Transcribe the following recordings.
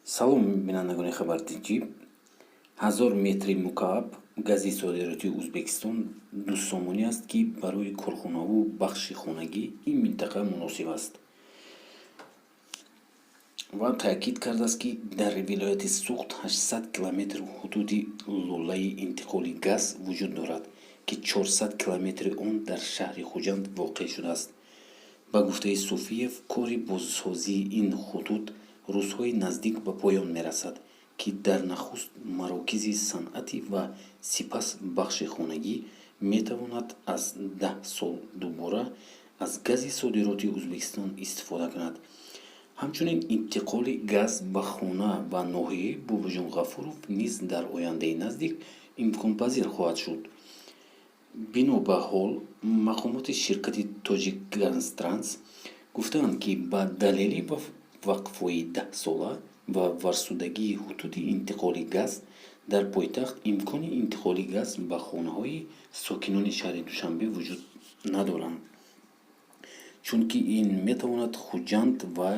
салом бинандагони хабартиҷиб. 1000 метри мукааб гази содироти Ӯзбекистон дусомонӣ аст, ки барои корхонаву бахши хонагӣ ин минтақа муносиб аст. Ва таъкид кардааст, ки дар вилояти Суғд 800 километр ҳудуди лӯлаи интиқоли газ вуҷуд дорад, ки 400 километри он дар шаҳри Хуҷанд воқеъ шудааст. Ба гуфтаи Суфиев, кори бозсозии ин худуд рӯзҳои наздик ба поён мерасад, ки дар нахуст марокизи санъатӣ ва сипас бахши хонагӣ метавонад аз 10 сол дубора аз гази содироти Ӯзбекистон истифода кунад. ҳамчунин интиқоли газ ба хона ва ноҳиявӣ Бобоҷон Ғафуров низ дар ояндаи наздик имконпазир хоҳад шуд. Бино ба ҳол, мақомоти ширкати Тоҷик Ганз Транс гуфтаанд, ки ба далели вақфои 10-сола ва варсудагии ҳудуди интиқоли газ дар пойтахт имкони интиқоли газ ба хонаҳои сокинони шаҳри Душанбе вуҷуд надоранд, чунки ин метавонад Хуҷанд ва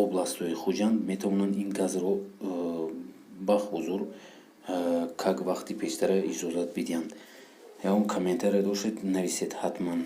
областҳои Хуҷанд метавонанд ин газро ба ҳузур как вақти пештара иҷозат бидиҳанд. Ягон комментарие дошед, нависед ҳатман.